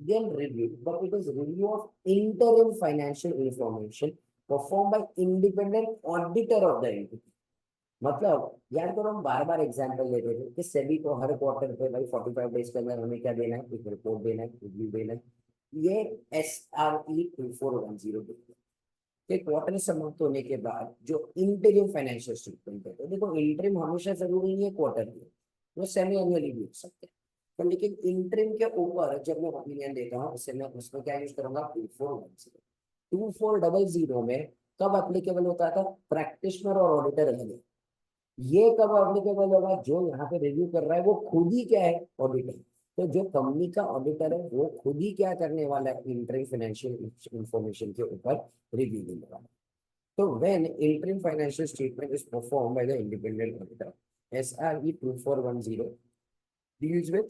again review, but it is review of interim financial information performed by independent auditor of the entity. मतलब यार करो हम बार बार example लेते थे कि सेबी को हर क्वार्टर पे भाई 45 डेज के अंदर हमें क्या देना है, एक रिपोर्ट देना है, रिव्यू देना है। ये SRE 2410 के क्वार्टर समाप्त होने के बाद जो इंटरिम फाइनेंशियल स्टेटमेंट है, तो देखो इंटरिम हमेशा जरूरी नहीं है क्वार्टर में, वो सेमी एनुअली भी हो सकते हैं। तो लेकिन इंटरिम के ऊपर जब मैं ओपिनियन देता हूँ उससे मैं उसमें क्या यूज करूंगा, 2410 में कब एप्लीकेबल होता था, प्रैक्टिशनर और ऑडिटर अलग है। ये कब एप्लीकेबल होगा, जो यहाँ पे रिव्यू कर रहा है वो खुद ही क्या है, ऑडिटर। तो जो कंपनी का ऑडिटर है वो खुद ही क्या करने वाला है, इंटरिम फाइनेंशियल इंफॉर्मेशन के ऊपर रिव्यू देने वाला है। So when interim financial statement is performed by the independent auditor, SRE 2410 deals with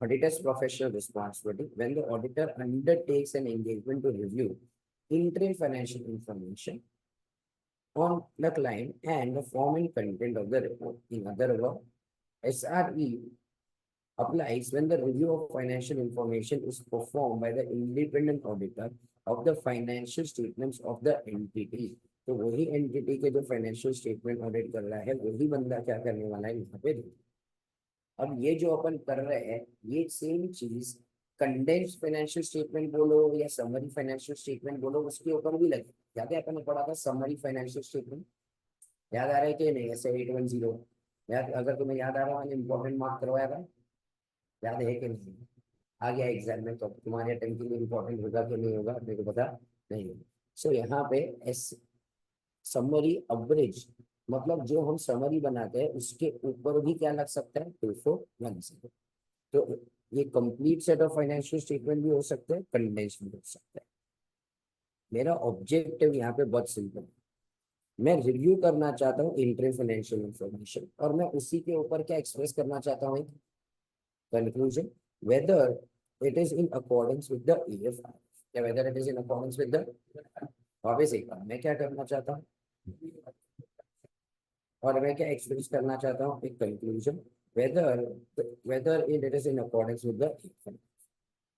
auditor's professional responsibility when the auditor undertakes an engagement to review interim financial information on the client and the form and content of the report. In other words, SRE applies when the review of financial information is performed by the independent auditor of the financial statements of the entity. तो वही entity के जो financial statement audit कर रहा है वही बंदा क्या करने वाला है यहाँ पे। अब ये जो अपन कर रहे हैं ये सेम चीज कंडेंस्ड फाइनेंशियल स्टेटमेंट बोलो या समरी फाइनेंशियल स्टेटमेंट बोलो, उसके ऊपर भी लगे। याद है अपन ने पढ़ा था समरी फाइनेंशियल स्टेटमेंट, याद आ रहा है कि नहीं, ऐसे 810 याद, अगर तुम्हें याद आ रहा है मैंने इंपॉर्टेंट मार्क करवाया था, याद है कि नहीं, आ गया एग्जाम में तो तुम्हारे अटेम्प्ट के लिए इंपॉर्टेंट होगा कि नहीं होगा मेरे को पता नहीं है। सो यहाँ पे एस समरी अवरेज, मतलब जो हम समरी बनाते हैं उसके ऊपर भी क्या लग सकता है, बिफोर लग सकता है। तो ये complete set of financial statement भी हो सकते हैं, कंडेंस भी हो सकता है। मेरा ऑब्जेक्टिव यहाँ पे बहुत सिंपल है, मैं रिव्यू करना चाहता हूँ इंटरिम फाइनेंशियल इंफॉर्मेशन और मैं उसी के ऊपर क्या एक्सप्रेस करना चाहता हूँ, conclusion whether it is in accordance with the EFR या whether it is in accordance with the, वापस एक बार मैं क्या करना चाहता हूँ और मैं क्या एक्सप्रेस करना चाहता हूँ, एक conclusion whether it is in accordance with the EFR।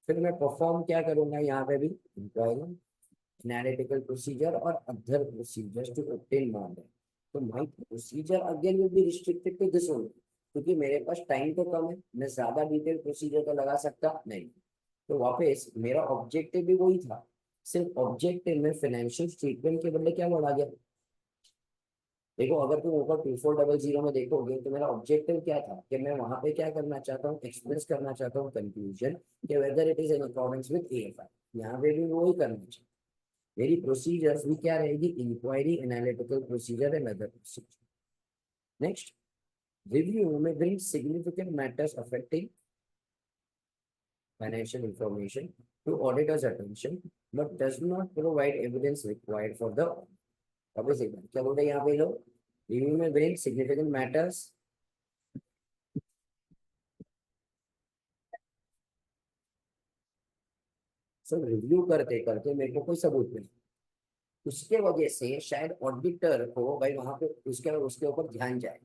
फिर मैं परफॉर्म क्या करूंगा यहाँ पे भी, एम्प्लॉयमेंट एनालिटिकल प्रोसीजर और other procedures to obtain knowledge. तो my procedure again will be restricted to this only, क्योंकि मेरे पास टाइम तो कम है, मैं ज्यादा डिटेल प्रोसीजर तो लगा सकता नहीं। तो वापस मेरा ऑब्जेक्टिव भी वही था, सिर्फ ऑब्जेक्टिव में फाइनेंशियल स्टेटमेंट के बदले क्या बढ़ा गया। देखो अगर तुम ऊपर 2400 में देखोगे तो मेरा ऑब्जेक्टिव क्या था कि मैं वहां पे क्या करना चाहता हूँ, एक्सप्रेस करना चाहता हूँ कंक्लूजन कि whether it is in accordance with AFR। यहाँ पे भी वही करना चाहिए। मेरी प्रोसीजर्स भी क्या रहेगी, inquiry analytical procedure and other procedure. Next, review may bring significant matters affecting financial information to auditor's attention, but does not provide evidence required for the audit. Obviously, क्या बोल रहे हैं यहाँ पे लोग, review may bring significant matters सब review करते करते मेरे को कोई सबूत नहीं, उसके वजह से शायद ऑडिटर को भाई वहां पे उसके ऊपर ध्यान जाए,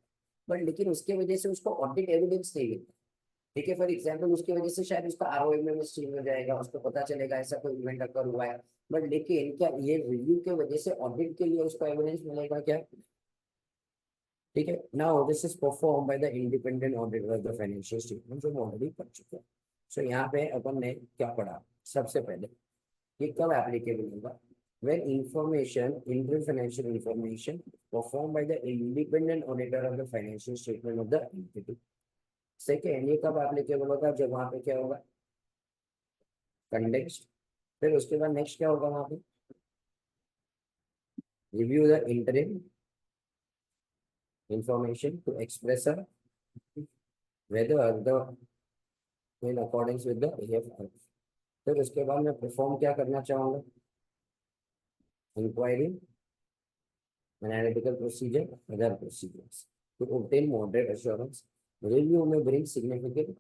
बट लेकिन उसके वजह से उसको ऑडिट एविडेंस नहीं मिलता। ठीक है, फॉर एग्जाम्पल उसकी वजह से शायद उसका ROI में चेंज हो जाएगा, उसको पता चलेगा ऐसा कोई इवेंट अकर हुआ है, बट लेकिन क्या ये रिव्यू के वजह से ऑडिट के लिए उसको एविडेंस मिलेगा क्या। ठीक है, now this is perform by the independent auditor of the financial statement, जो हम ऑलरेडी पढ़ चुके हैं। सो यहाँ पे अपन ने क्या पढ़ा, सबसे पहले ये कब एप्लीकेबल होगा, when information interim financial information performed by the independent auditor of the financial statement of the entity। Second, ये कब एप्लीकेबल होगा, जब वहां पे क्या होगा, कंडेंस्ड। फिर उसके बाद नेक्स्ट क्या होगा वहां पे, review the interim information to express whether the in accordance with the AFR। फिर उसके बाद मैं परफॉर्म क्या करना चाहूंगा, inquiry analytical procedure other procedures to obtain moderate assurance। Review may bring significant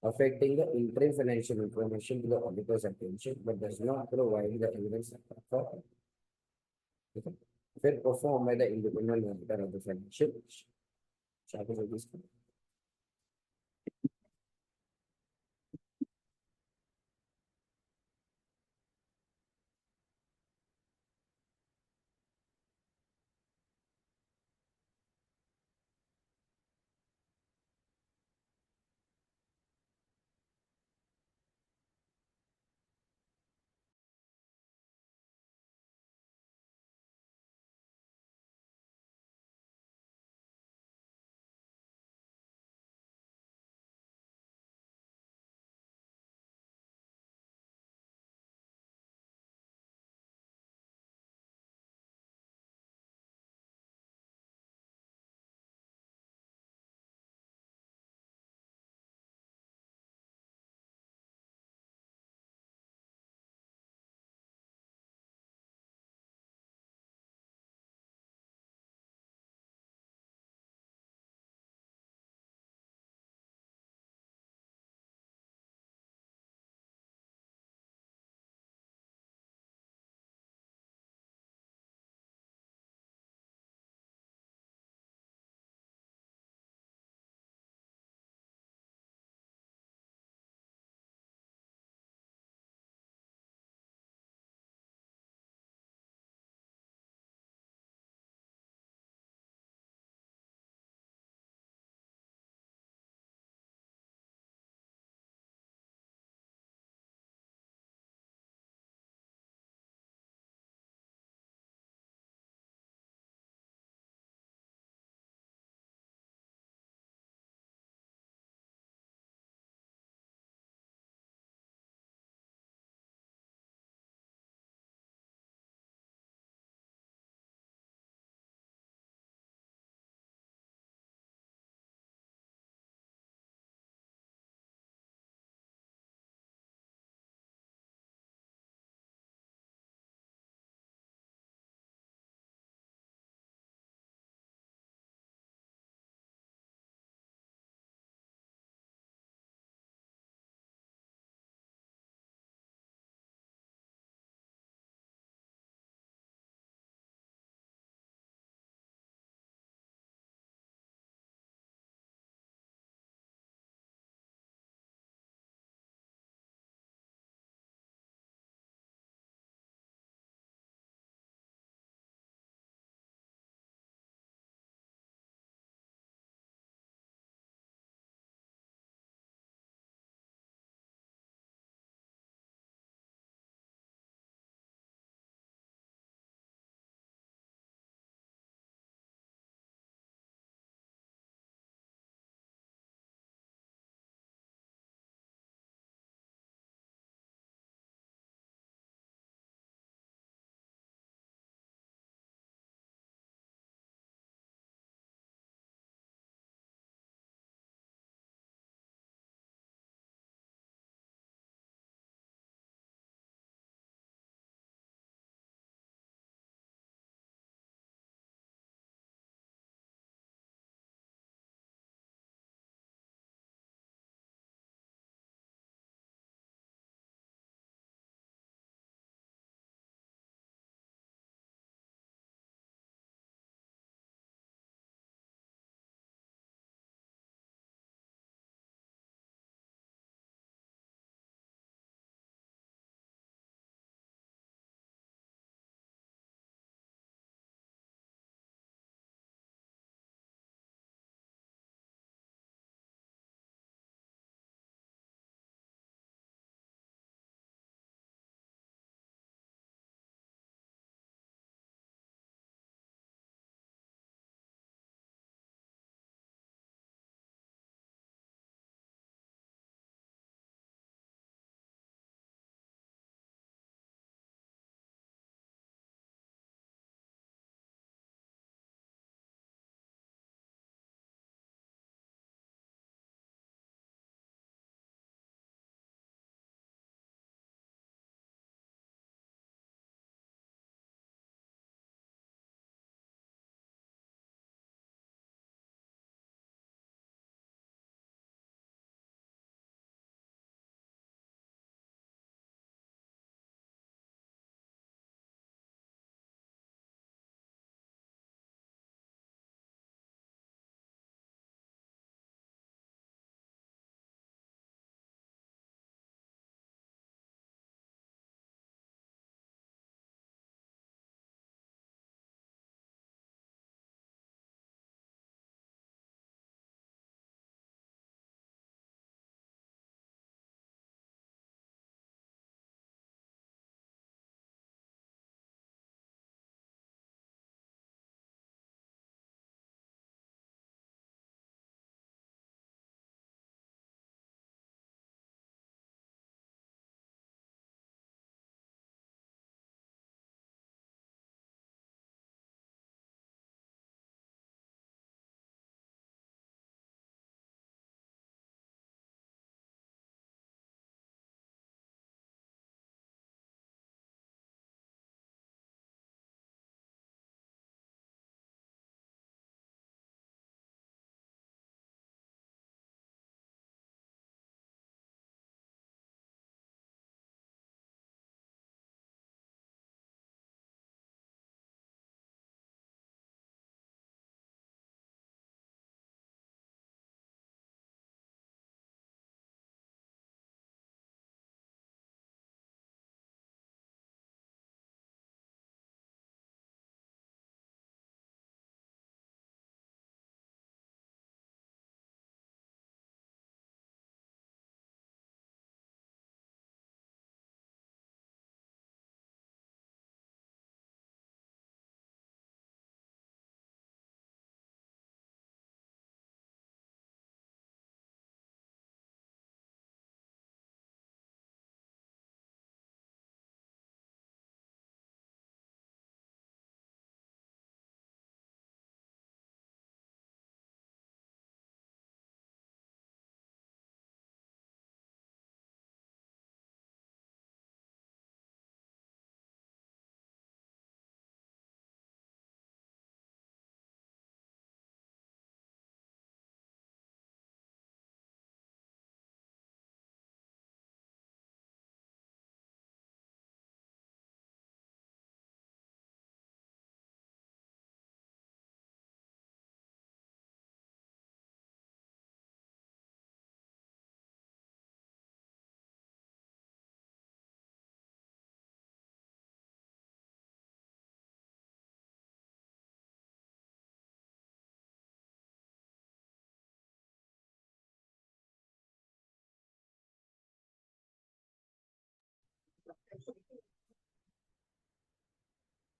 affecting the interim financial information to the auditor's attention, but does not provide the evidence for okay? Then performed by the independent auditor of the financial institution।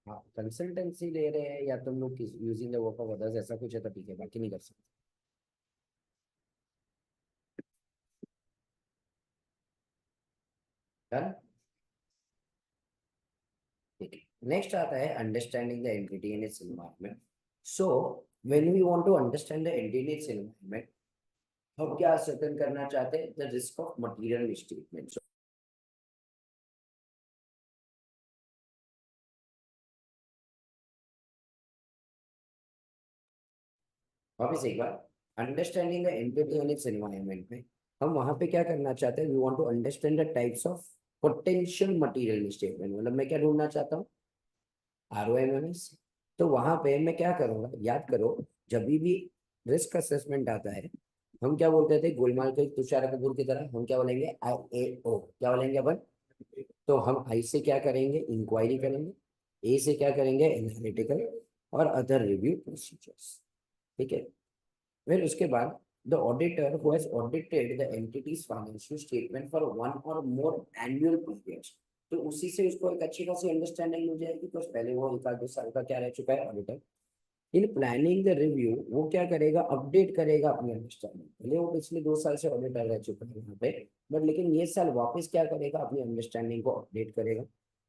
हाँ, consultancy ले रहे हैं या तुम लोग किस using the work of others, ऐसा कुछ है तो ठीक है, बाकी नहीं कर सकते। डन। ठीक है, नेक्स्ट आता है understanding the entity in its environment. So when we want to understand the entity its environment, हम क्या सर्टन करना चाहते हैं, the risk of material mistreatment. वापिस एक बार, understanding the entity and its environment में हम वहां पे क्या करना चाहते हैं, we want to understand the types of potential material misstatement. मतलब मैं क्या ढूंढना चाहता हूँ, ROMMS। तो वहां पे मैं क्या करूंगा, याद करो, जब भी रिस्क असेसमेंट आता है, हम क्या बोलते थे, गोलमाल के तुषार कपूर की तरह हम क्या बोलेंगे, IAO। क्या बोलेंगे अपन? तो हम आई से क्या करेंगे, इंक्वायरी करेंगे। ए से क्या करेंगे, एनालिटिकल और अदर रिव्यू प्रोसीजर्स। ठीक है। फिर उसके बाद the auditor who has audited the entities financial statement for one और मोर एनुअल पीरियड्स, तो उसी से उसको एक अच्छी खासी अंडरस्टैंडिंग हो जाएगी। तो पहले वो 1 आध 2 साल का क्या रह चुका है auditor, in planning the review वो क्या करेगा, अपडेट करेगा अपनी अंडरस्टैंडिंग। भले वो पिछले 2 साल से ऑडिटर रह चुका है यहाँ पे, बट लेकिन ये साल वापस क्या करेगा, अपनी अंडरस्टैंडिंग को अपडेट करेगा।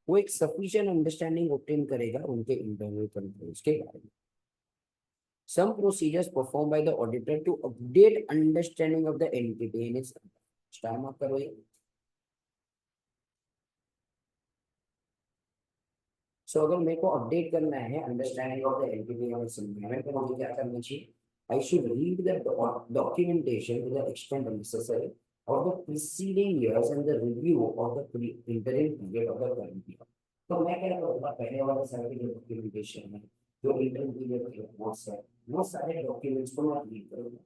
वो एक सफिशिएंट अंडरस्टैंडिंग ऑब्टेन करेगा उनके इंटरनल कंट्रोल्स के बारे में। Some procedures performed by the auditor to update understanding of the entity in its star mark करो ये। सो अगर मेरे को अपडेट करना है अंडरस्टैंडिंग ऑफ द एंटिटी और एनवायरनमेंट, तो मुझे क्या करना चाहिए, I should read the documentation to the extent necessary of the preceding years and the review of the interim period of the current year। तो मैं क्या करूँगा, पहले वाले सारे के जो डॉक्यूमेंटेशन है, जो इंटरम पीरियड के रिपोर्ट्स है, वो सारे डॉक्यूमेंट्स को मैं रीड करूँगा।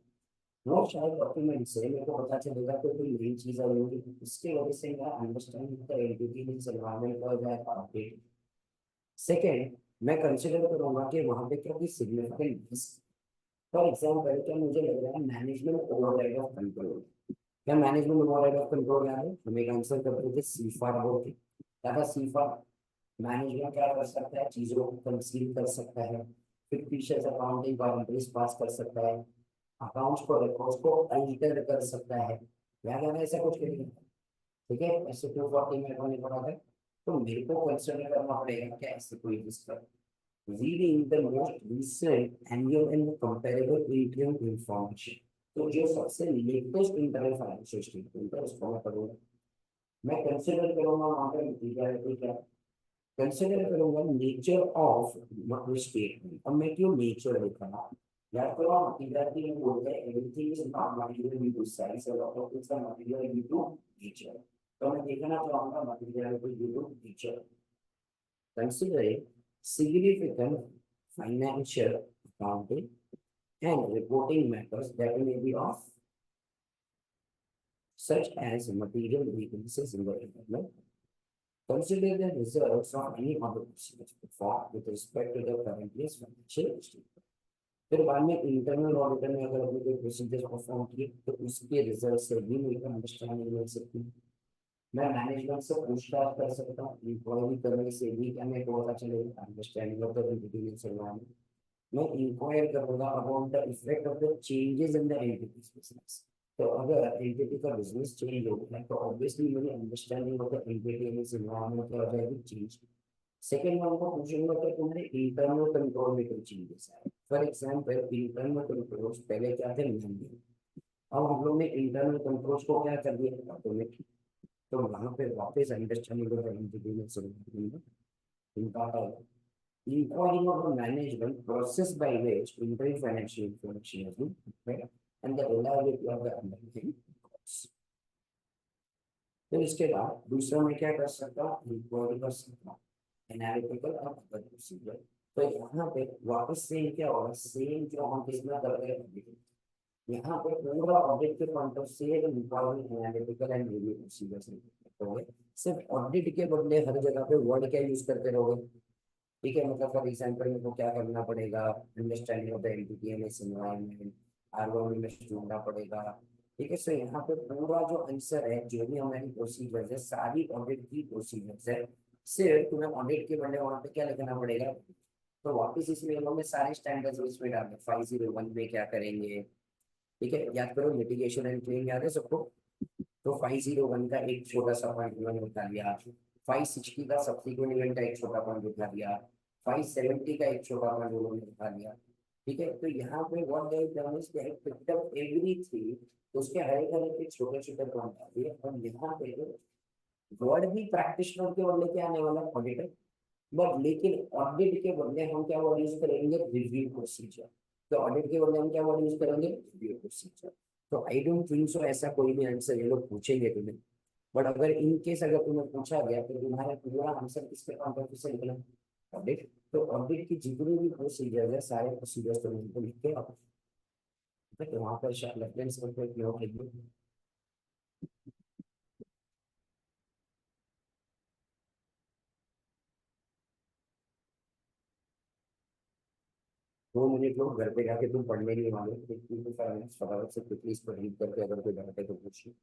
वो शायद डॉक्यूमेंट से मेरे को पता चलेगा कि कोई नई चीज आई होगी, इसके वजह से मेरा understanding the entity means environment का हो जाएगा अपडेट। सेकेंड, मैं कंसिडर करूंगा कि वहां पे क्या कोई सिग्निफिकेंट रिस्क, फॉर एग्जांपल क्या मुझे लग रहा है मैनेजमेंट ओवरराइड ऑफ कंट्रोल। क्या मैनेजमेंट ओवरराइड ऑफ कंट्रोल है, हम एक आंसर करते थे सीफा बोल के, क्या था सीफा। मैनेजमेंट क्या कर सकता है, चीजों को कंसील कर सकता है, फिक्टिशियस अकाउंटिंग बाउंड्रीज पास कर सकता है, अकाउंट्स को रिकॉर्ड्स को अल्टर कर सकता है। याद है ना, ऐसा कुछ करेगा। ठीक है, ऐसे 240 में होने पड़ा था। तो मेरे को कंसिडर करना पड़ेगा क्या ऐसे कोई रिस्क है। Reading the most recent annual and comparable interim information, तो जो सबसे लेटेस्ट इंटरनल फाइनेंशियल स्टेटमेंट है उसको मैं पढ़ूंगा। मैं कंसिडर करूंगा वहां पर मटीरियलिटी क्या, कंसिडर करूंगा नेचर ऑफ स्टेटमेंट। अब मैं क्यों नेचर लिखा, याद करो मटीरियलिटी में बोलते हैं everything is not material due to size और of its material due to nature. तो मैं देखना चाहूंगा materiality due to nature, considering significant financial accounting and reporting matters that may be of such as material weaknesses in the development. Consider the results of any other procedures performed with respect to the current year's financial statement. फिर बाद में internal auditor ने अगर अपने कोई procedure perform किए तो उसके रिजल्ट से भी मेरे को अंडरस्टैंडिंग मिल सकती है। मैं मैनेजमेंट से पूछताछ कर सकता हूँ, इंक्वायरी करने से भी क्या मेरे को पता चलेगा understanding of the entities environment. मैं इंक्वायर करूंगा about the effect of the changes in the entities business. तो अगर एंटिटी का बिजनेस चेंज हो गया तो ऑब्वियसली मेरी understanding of the entity in environment क्या हो जाएगी, चेंज। सेकेंड मैं उनको पूछूंगा कि तुम्हारे इंटरनल कंट्रोल में कोई चेंजेस आए। फॉर एग्जाम्पल इंटरनल कंट्रोल्स पहले क्या थे, मैनुअल, अब हम लोग ने इंटरनल कंट्रोल्स को क्या कर दिया, ऑटोमेटिक। तो वहां पे वापस अंडरस्टैंडिंग ऑफ द एंटिटी में inquiring of the management process by which interim financial information has been prepared and the reliability of the underlying records। फिर इसके बाद दूसरा मैं क्या कर सकता हूँ, इंक्वायरी कर सकता हूँ, एनालिटिकल और अदर प्रोसीजर। तो यहाँ पे वापस सेम क्या होगा, सेम जो हम किसमें कर रहे हैं, यहाँ पे पूरा ऑडिट के पॉइंट ऑफ से inquiry analytical and review procedure होंगे। सिर्फ ऑडिट के बदले हर जगह पे वर्ड क्या यूज करते रहोगे। ठीक है, मतलब फॉर एग्जाम्पल मेरे को क्या करना पड़ेगा, understanding of the entity and its environment, ROMS ढूंढना पड़ेगा, ठीक है, सो यहाँ पे पूरा जो आंसर है, जो भी हमारी प्रोसीजर्स है, सारी ऑडिट की प्रोसीजर्स है, सिर्फ तुम्हें ऑडिट के बदले वहां पे क्या लिखना पड़ेगा। तो वापस इसमें इन्होंने सारे स्टैंडर्ड्स इसमें डाले, 501 पे क्या करेंगे। ठीक है, याद करो लिटिगेशन एंड क्लेम याद है सबको। तो 501 का एक छोटा सा पॉइंट उन्होंने उठा लिया, 560 का सब्सिक्वेंट इवेंट का एक छोटा पॉइंट उठा लिया, 570 का एक छोटा पॉइंट उन्होंने उठा लिया। ठीक है, तो यहाँ पे what they have done is they have picked up everything, तो उसके हर एक के छोटे छोटे पॉइंट आ दिए। और यहाँ पे वर्ड भी प्रैक्टिशनर के बदले क्या आने वाला, ऑडिटर। बट लेकिन ऑडिट के बदले हम क्या वर्ड यूज करेंगे, रिव्यू प्रोसीजर। तो ऑडिट के बदले हम क्या वर्ड यूज करेंगे, रिव्यू प्रोसीजर। तो आई डोंट थिंक सो ऐसा कोई भी आंसर ये लोग पूछेंगे तुम्हें। बट अगर इन केस अगर तुम्हें पूछा गया तो तुम्हारा पूरा आंसर किसके पॉइंट ऑफ व्यू से निकला, ऑडिट। तो ऑडिट की जितनी भी प्रोसीजर है, सारे प्रोसीजर तुम उनको लिख के आओ। ठीक है, तो वहां पर शायद रेफरेंस करके एक नोट लिख दो। 2 मिनट लो, घर पे जाके तुम पढ़ने नहीं वाले, 3 to 5 मिनट्स फटाफट से क्विकली इस पर रीड करके अगर कोई डाउट है तो पूछिए।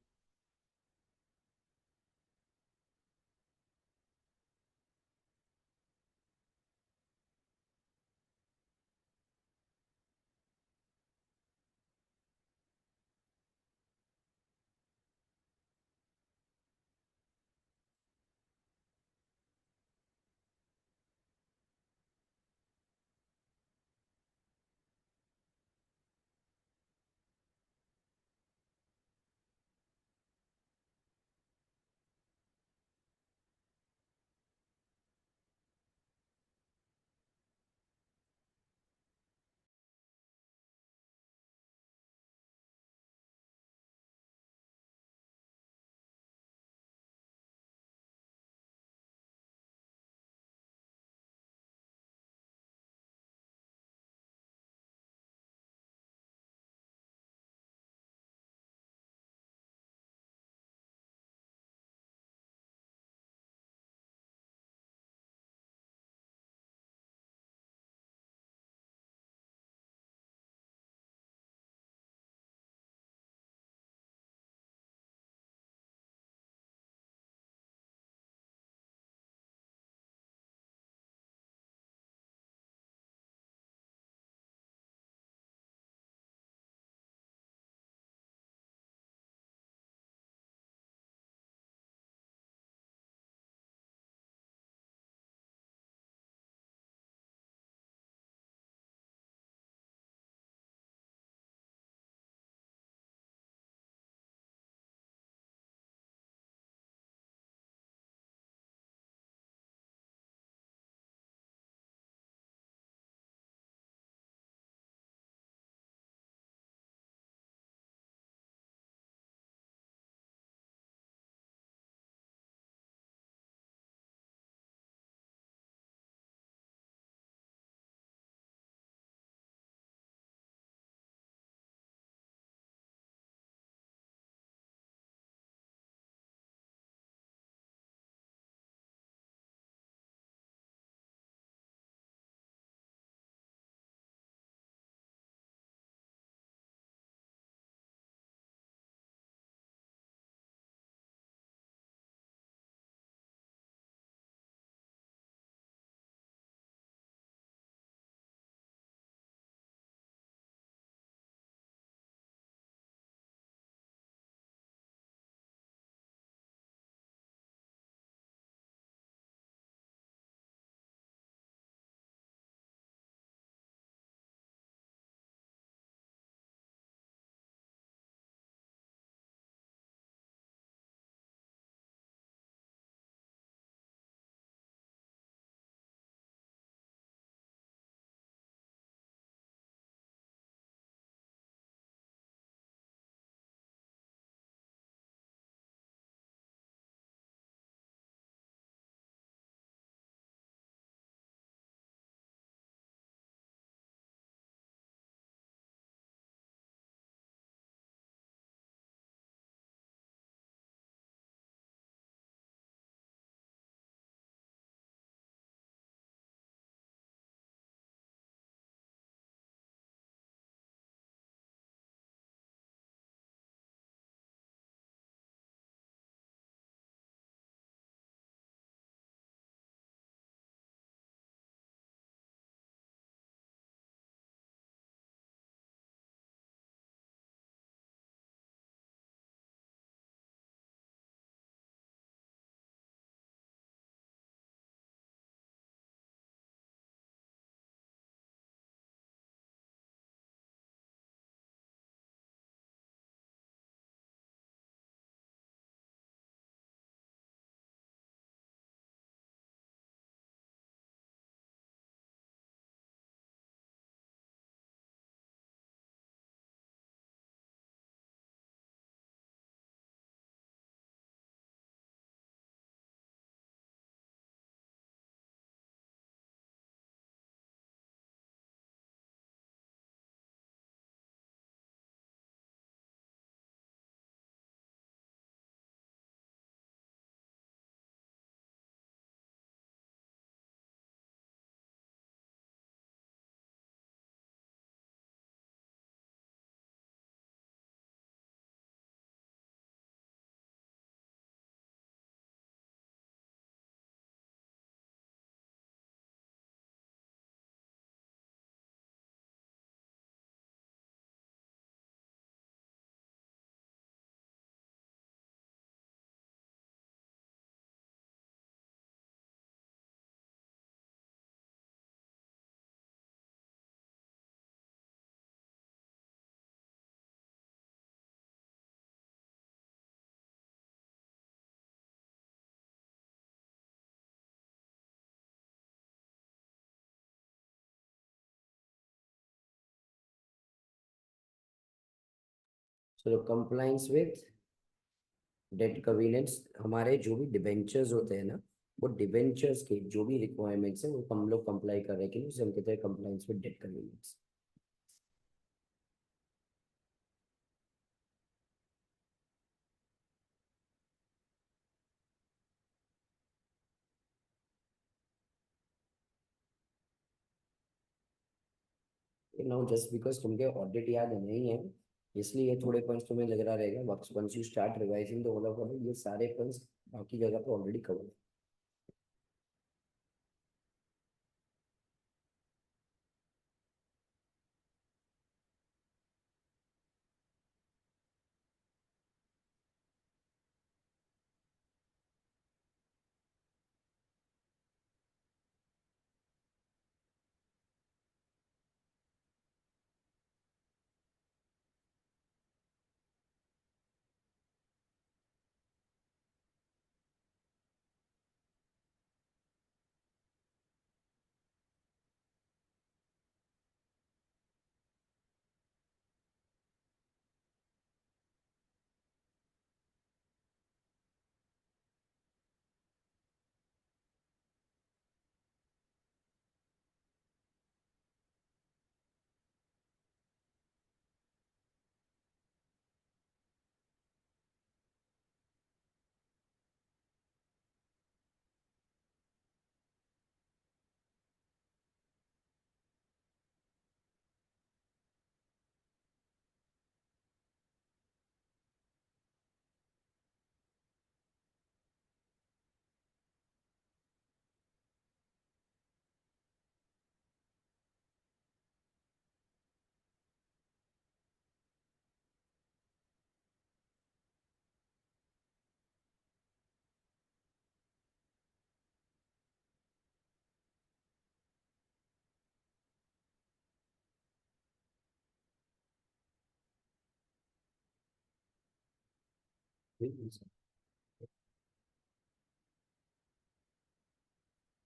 चलो कंप्लाइंस विथ डेट कविनेंस, हमारे जो भी डिबेंचर्स होते हैं ना, वो डिबेंचर्स के जो भी रिक्वायरमेंट्स है वो हम लोग कंप्लाई कर रहे हैं कि नहीं, उसे हम कहते हैं compliance with debt covenants. No just because तुमके ऑडिट याद नहीं है, इसलिए ये थोड़े पॉइंट्स तुम्हें लग रहा रहेगा, once you start revising the whole of audit ये सारे पॉइंट्स बाकी जगह पे ऑलरेडी कवर है।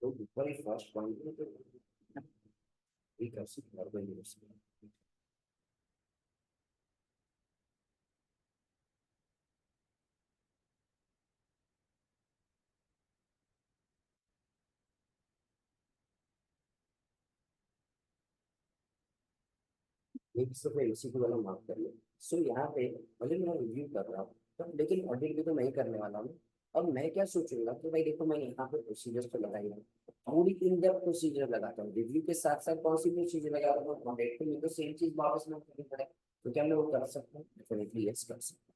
तो ऊपर ही फर्स्ट पॉइंट में तो भी कर सकते हैं यूनिवर्सिटी। एक से फिर इसी को वाला मार्क कर लो। सो यहाँ पे भले मैं रिव्यू कर रहा हूँ, तो लेकिन ऑडिट भी तो मैं ही करने वाला हूँ। अब मैं क्या सोचूंगा कि भाई देखो, मैं यहाँ पे प्रोसीजर्स तो लगाई हूँ, थोड़ी इन डेप्थ प्रोसीजर लगाता हूँ, रिव्यू के साथ साथ कौन सी प्रोसीजर लगाता हूँ, ऑडिट में तो सेम चीज वापस में करनी पड़े, तो क्या मैं वो कर सकता हूँ? डेफिनेटली यस कर सकता हूँ।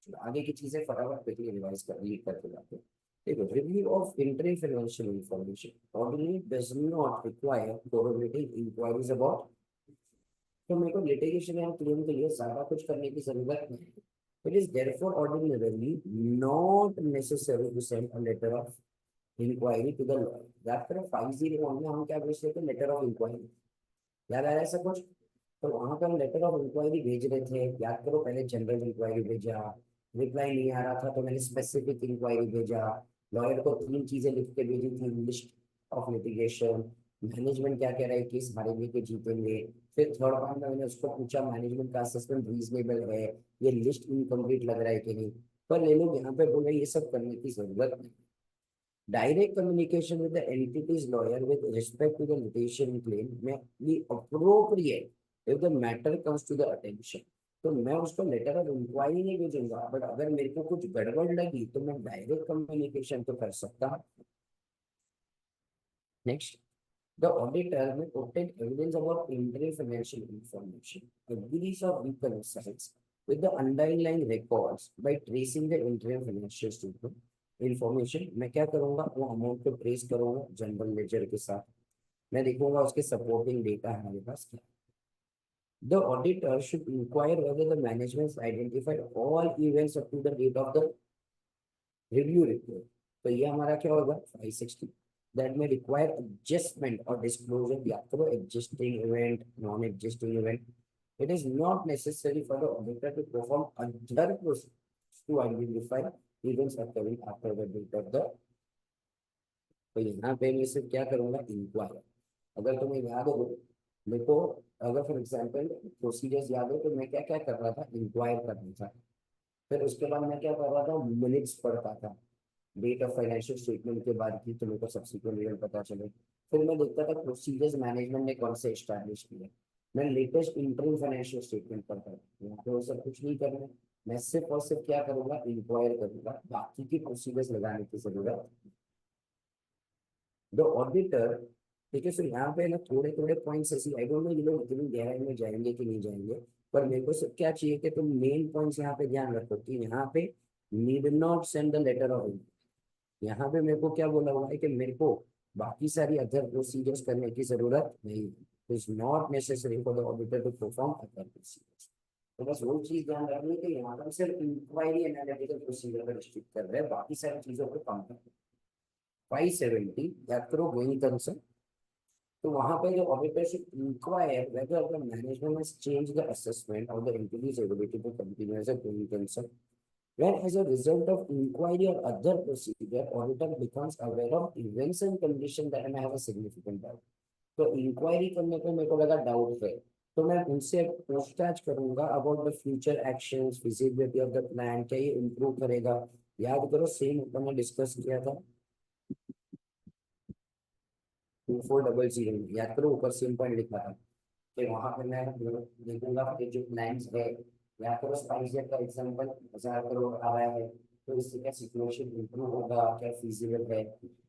चलो आगे की चीजें फटाफट क्विकली रिवाइज कर लीड करके जाते हैं। देखो, review of internal financial information ordinary does not require coordinating inquiries about, तो मेरे को लिटिगेशन या क्लेम के लिए ज्यादा कुछ करने की जरूरत नहीं है। It is therefore ordinarily not necessary to send a letter of inquiry to the lawyer. याद करो 501 में हम क्या भेजते थे? Letter of inquiry. याद आया ऐसा कुछ? तो वहां पे हम लेटर ऑफ इंक्वायरी भेज रहे थे, याद करो, पहले जनरल इंक्वायरी भेजा, रिप्लाई नहीं आ रहा था तो मैंने स्पेसिफिक इंक्वायरी भेजा, लॉयर को 3 चीजें लिख के भेजी थी, लिस्ट ऑफ लिटिगेशन, मैनेजमेंट क्या कह रहा है, केस हारेंगे कि जीतेंगे, फिर थर्ड पॉइंट में मैंने उसको पूछा मैनेजमेंट का असेसमेंट रीजनेबल है, ये लिस्ट इनकम्प्लीट लग रहा है कि नहीं। पर ये लोग यहाँ पे बोल रहे हैं ये सब करने की जरूरत नहीं। Direct communication with the entity's lawyer with respect to the litigation claim may be appropriate if the matter comes to the attention। तो मैं उसको लेटर ऑफ इंक्वायरी नहीं भेजूंगा, बट अगर मेरे को कुछ गड़बड़ लगी तो मैं डायरेक्ट कम्युनिकेशन तो कर सकता हूँ। Next, the auditor may obtain evidence about internal financial information, agrees or reconciles with the underlying records by tracing the internal financial statement information। मैं क्या करूंगा? वो अमाउंट को ट्रेस करूंगा जनरल लेजर के साथ, मैं देखूंगा उसके सपोर्टिंग डेटा हमारे पास क्या है। The auditor should inquire whether the management has identified all events up to the date of the review report। तो ये हमारा क्या होगा? 560। That may require adjustment or disclosure, या तो existing event, non-existing event। It is not necessary for the auditor to perform other process to identify events occurring after the date of the। तो यहाँ पे मैं सिर्फ क्या करूंगा? इंक्वायर। अगर तुम्हें याद हो, देखो अगर फॉर एग्जाम्पल प्रोसीजर्स याद हो तो मैं क्या क्या कर रहा था, इंक्वायर कर रहा था। फिर उसके बाद मैं क्या कर रहा था, मिनट्स पढ़ता था। डेट ऑफ फाइनेंशियल स्टेटमेंट के बाद की तो मेरे को सब्सिक्वेंट ईयर पता चले। फिर मैं देखता था प्रोसीजर्स मैनेजमेंट ने कौन से एस्टैब्लिश किया। मैं लेटेस्ट इंटरिम फाइनेंशियल स्टेटमेंट पढ़ता था, यहाँ पे वो सब कुछ नहीं करना। मैं सिर्फ और सिर्फ क्या करूंगा, इंक्वायर करूंगा, बाकी की प्रोसीजर्स लगाने की जरूरत। द ऑडिटर, ठीक है। फिर यहाँ पे ना थोड़े थोड़े पॉइंट्स ऐसी, आई डोंट नो ये लोग इतनी गहराई में जाएंगे कि नहीं जाएंगे, पर मेरे को सब क्या चाहिए कि तुम मेन पॉइंट्स यहाँ पे ध्यान रखो कि यहाँ पे need not send the letter of. यहाँ पे मेरे को क्या बोला हुआ है कि मेरे को बाकी सारी अदर प्रोसीजर्स करने की जरूरत नहीं है। Is not necessary for the auditor to perform other procedures. तो बस वो चीज ध्यान रखनी है कि यहाँ पर सिर्फ इंक्वायरी एनालिटिकल प्रोसीजर पर रिस्ट्रिक्ट कर रहे हैं, बाकी सारी चीजों को कम कर रहे हैं। 570 याद करो, गोइंग कंसर्न। तो वहां पे जो auditor should inquire whether the management has change the assessment of the entity's ability to continue as a going concern. When, as a result of inquiry or other procedure, auditor becomes aware of events and conditions that may have a significant doubt. तो inquiry करने पे मेरे को लगा doubt है, तो मैं उनसे पूछताछ करूंगा about the future actions, feasibility of the plan, क्या ये इम्प्रूव करेगा। याद करो सेम अपन ने डिस्कस किया था 2400 में, याद करो ऊपर सेम पॉइंट लिखा था कि वहां पे मैं देखूंगा कि जो प्लान्स है, या करो स्पाइसजेट का एग्जांपल 1000 करोड़ आ रहा है, तो इससे क्या सिचुएशन इंप्रूव होगा, क्या फीजिबल है।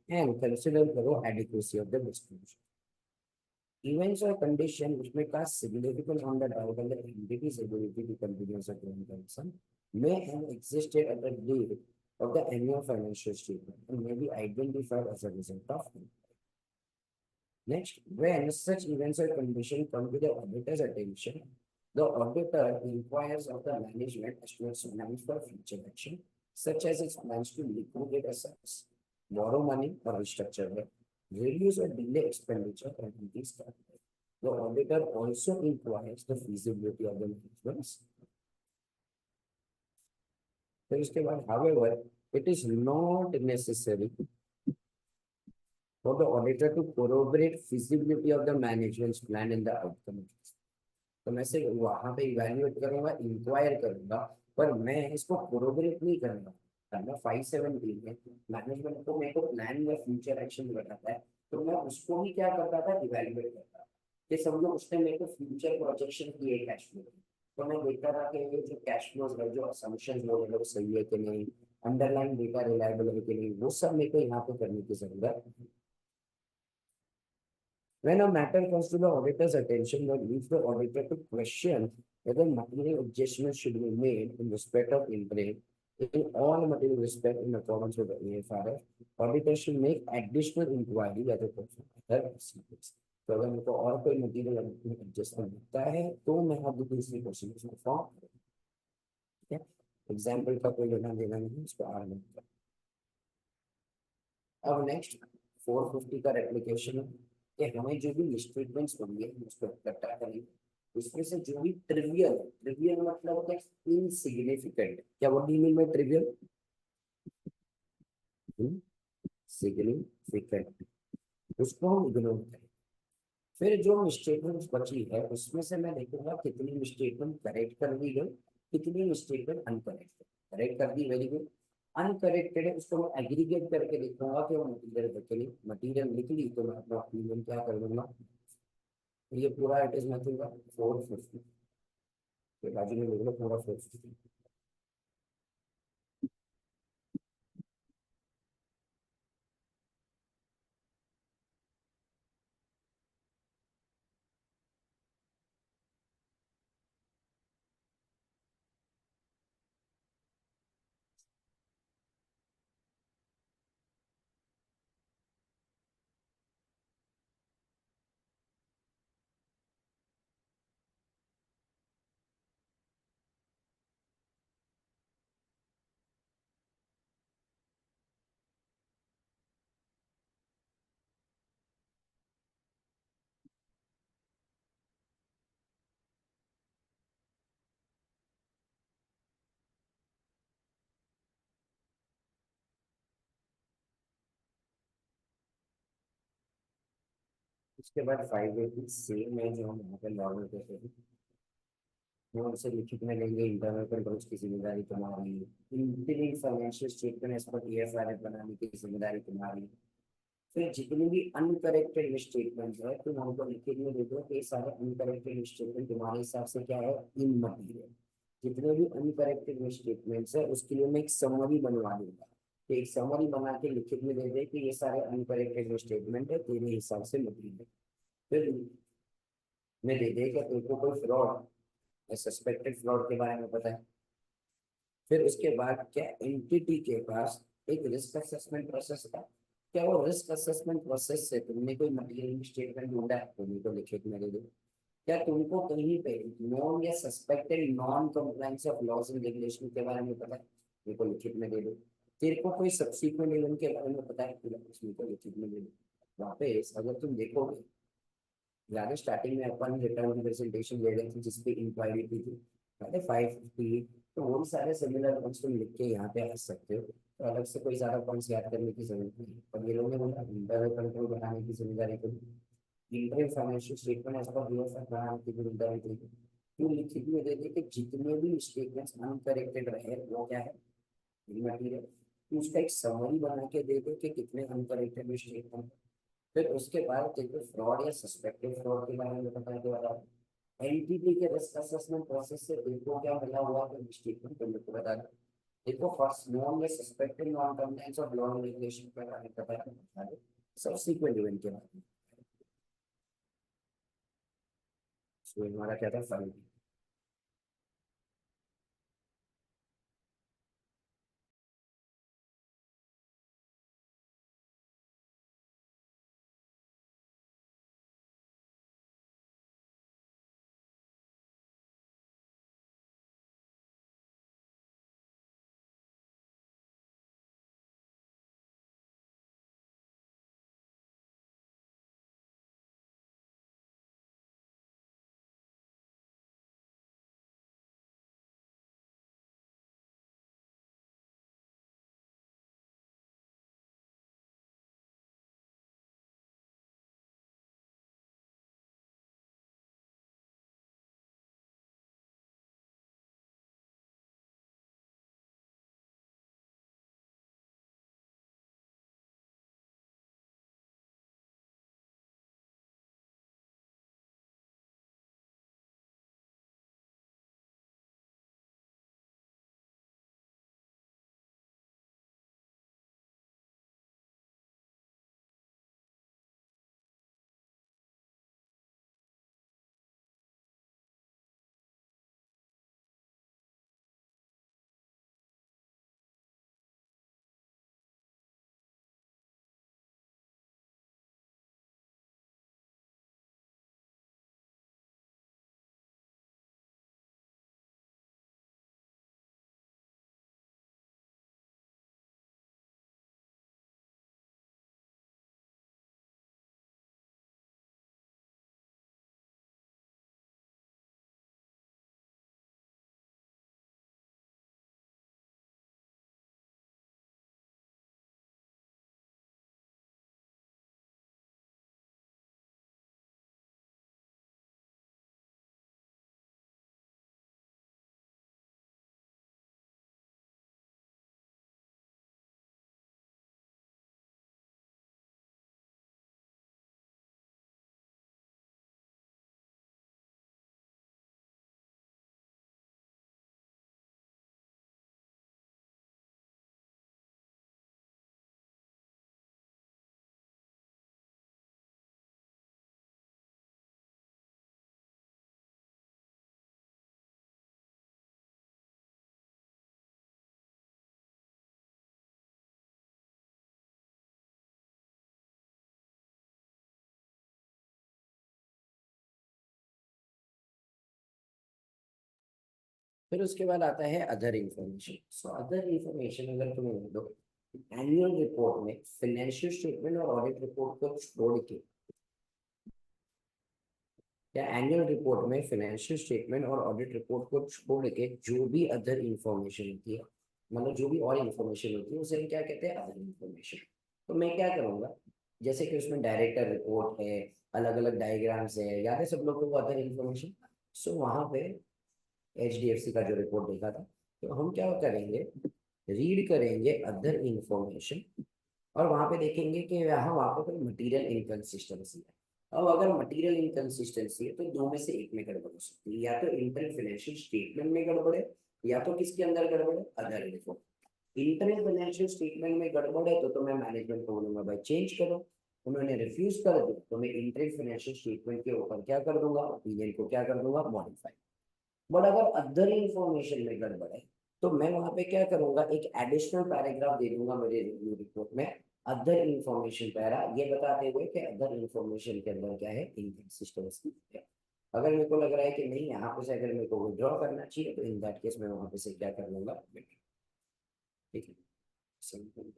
एंड कंसिडर करो adequacy of the distribution. Events or condition which may cast significant on the doubt on the entity's ability to continue as a going concern may have existed at the date of the annual financial statement and may be identified as a result of it. Next, when such events or conditions come to the auditor's attention, the auditor inquires of the management as to its plans for future action, such as its plans to liquidate assets, borrow money or restructure debt, reduce or delay expenditure, and increase capital. The auditor also inquires the feasibility of the management's. फिर उसके बाद, however, it is not necessary for the auditor to corroborate feasibility of the management's plan in the outcome. तो मैं सिर्फ वहां पे evaluate करूंगा, inquire करूंगा, पर मैं इसको कोरोबरेट नहीं करूंगा। करना 570 में मैनेजमेंट को मेरे को प्लान या फ्यूचर एक्शन बताता है, तो मैं उसको भी क्या करता था, इवेल्युएट करता। ये समझो उसने मेरे को फ्यूचर प्रोजेक्शन की है कैश फ्लो, तो मैं देखता था कि ये जो कैश फ्लोज है, जो असम्पशन वो है, वो सही है कि नहीं, अंडरलाइन डेटा रिलायबल है कि नहीं, वो सब मेरे को यहाँ पे करने की जरूरत। When a matter comes to the auditor's attention, that leads the auditor to question whether material adjustments should be made in respect of interim in all material respect in accordance with the AFRF. Auditor should make additional inquiry whether perform other procedures. तो अगर मेरे को और कोई material adjustment दिखता है तो मैं अब दूसरी प्रोसीजर में फॉर्म, ठीक है। एग्जाम्पल का कोई लेना देना नहीं, इसको आर में। अब नेक्स्ट 450 का रेप्लिकेशन है कि हमें जो भी स्टेटमेंट्स बनी है उसको इकट्ठा करें, उसमें से जो भी ट्रिवियल है, ट्रिवियल मतलब होता है इनसिग्निफिकेंट। क्या वो मीनिंग में ट्रिवियल, सिग्निफिकेंट, उसको हम इग्नोर करें। फिर जो मिस्टेटमेंट बची है उसमें से मैं देखूंगा कितनी मिस्टेटमेंट करेक्ट कर दी गई, कितनी मिस्टेटमेंट अनकरेक्ट। करेक्ट कर दी, वेरी गुड। अनकरेक्टेड है उसको मैं एग्रीगेट करके देखूंगा कि वो मटीरियल मटीरियल निकली, तो मैं अपना ओपिनियन क्या कर दूंगा। ये पूरा इट इज नथिंग 450 के बाजू में लिख लो पूरा 450। उसके बाद 580 सेम है जो हम यहाँ पे नॉर्मल करते हैं, वो उनसे लिखित में लेंगे इंटरनल कंट्रोल्स की जिम्मेदारी तुम्हारी, including financial statement as per टीएफआरएस बनाने की जिम्मेदारी तुम्हारी। फिर जितनी भी अनकरेक्टेड स्टेटमेंट्स है तुम हमको लिखित में दे दो कि ये सारे अनकरेक्टेड स्टेटमेंट तुम्हारे हिसाब से क्या है, इन मटीरियल। जितने भी अनकरेक्टेड स्टेटमेंट्स है उसके लिए मैं एक समरी बनवा दूंगा, तो एक समरी बना के लिखित में दे दे कि ये सारे अनकरेक्टेड स्टेटमेंट है तेरे हिसाब से मटीरियल। फिर मैं दे दे कि तेरे को कोई फ्रॉड या सस्पेक्टेड फ्रॉड के बारे में पता है। फिर उसके बाद क्या एंटिटी के पास एक रिस्क असेसमेंट प्रोसेस था, क्या वो रिस्क असेसमेंट प्रोसेस से तुमने कोई मटेरियल स्टेटमेंट ढूंढा है, तुम्हें तो लिखित में दे दो। क्या तुमको कहीं पे नॉन या suspected non compliance of loss and regulation के बारे में पता है, मेरे को लिखित में दे दो। तेरे को कोई सब्सिक्वेंट इवेंट के बारे में पता है, मेरे को लिखित में दे दो। वापस अगर तुम देखोगे, याद है स्टार्टिंग में अपन रिटर्न की प्रेजेंटेशन ले रहे थे जिसपे इंक्वायरी की थी, याद है 550, तो वो सारे सिमिलर पॉइंट्स तुम लिख के यहाँ पे आ सकते हो, तो अलग से कोई ज्यादा पॉइंट्स याद करने की जरूरत नहीं है। और ये लोगों ने बोला इंटरनल कंट्रोल बनाने की जिम्मेदारी को, internal financial statement as per बीएफआर बनाने की जिम्मेदारी को, तो लिखित में दे दे कि जितने भी स्टेटमेंट्स अनकरेक्टेड रहे वो क्या है, मटीरियल। तो उसका एक समरी बना के दे दे कि कितने अनकरेक्टेड स्टेटमेंट। फिर उसके बाद देखो फ्रॉड या सस्पेक्टेड फ्रॉड के बारे में बताने के बाद एनटीटी के रिस्क असेसमेंट प्रोसेस से देखो क्या मिला हुआ तो स्टेटमेंट तुम लोग को बता दो। देखो फर्स्ट नॉन या suspected non compliance of law and regulation के बारे में बता दो, सब्सीक्वेंट इवेंट के बारे में। सो हमारा क्या था फाइल। फिर उसके बाद आता है other information. So other information अगर तुम्हें दो, एनुअल रिपोर्ट में फाइनेंशियल स्टेटमेंट और ऑडिट रिपोर्ट को छोड़ के, या एनुअल रिपोर्ट में फाइनेंशियल स्टेटमेंट और ऑडिट रिपोर्ट को छोड़ के जो भी अदर इंफॉर्मेशन होती है, मतलब जो भी और इंफॉर्मेशन होती है उसे हम क्या कहते हैं, अदर इंफॉर्मेशन। तो मैं क्या करूँगा, जैसे कि उसमें डायरेक्टर रिपोर्ट है, अलग अलग डायग्राम्स है, याद है सब लोगों को अदर इन्फॉर्मेशन। सो वहां पे HDFC का जो रिपोर्ट देखा था, तो हम क्या करेंगे, रीड करेंगे अदर इंफॉर्मेशन, और वहां पे देखेंगे कि यहाँ वहां पे कोई मटेरियल इनकंसिस्टेंसी है। अब अगर मटेरियल इनकंसिस्टेंसी है तो दो में से एक में गड़बड़ हो सकती है, या तो इंटर फाइनेंशियल स्टेटमेंट में गड़बड़ है, या तो किसके अंदर गड़बड़ है, other info. Inter financial statement में गड़बड़ है तो मैं मैनेजमेंट को बोलूंगा भाई चेंज करो। उन्होंने रिफ्यूज कर दिया तो मैं इंटर फाइनेंशियल स्टेटमेंट के ऊपर क्या कर दूंगा, ओपिनियन को क्या कर दूंगा, मॉडिफाई। बट अगर अदर इंफॉर्मेशन में गड़बड़ है तो मैं वहां पे क्या करूंगा, एक एडिशनल पैराग्राफ दे दूंगा मेरे रिव्यू रिपोर्ट में, अदर इंफॉर्मेशन पैरा, ये बताते हुए कि अदर इंफॉर्मेशन के अंदर क्या है, इनकंसिस्टेंसी है। अगर मेरे को लग रहा है कि नहीं यहाँ पे से अगर मेरे को विड्रॉ करना चाहिए तो इन दैट केस मैं वहां पे से क्या कर लूंगा, ठीक है, simple.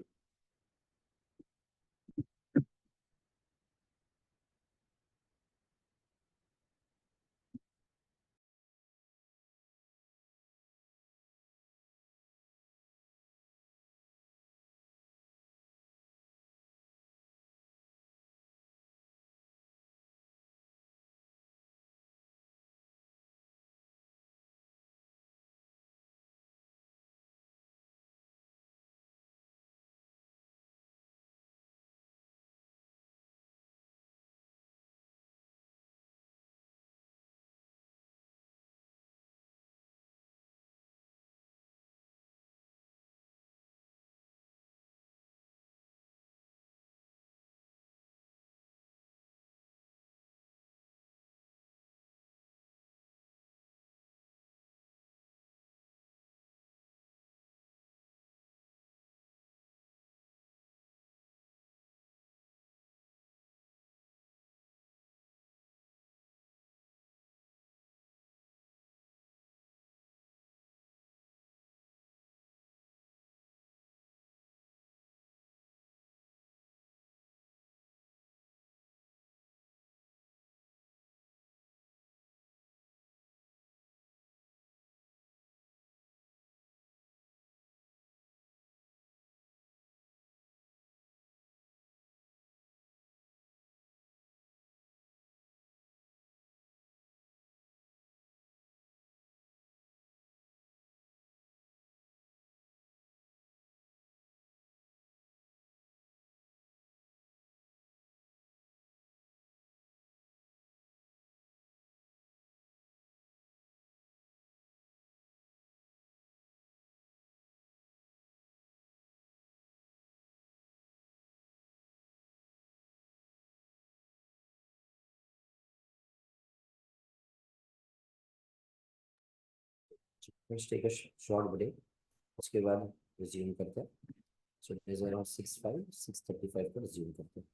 Let's take a short break, उसके बाद रिज्यूम करते हैं। सो इट इज अराउंड 6:05, 6:35 पर रिज्यूम करते हैं।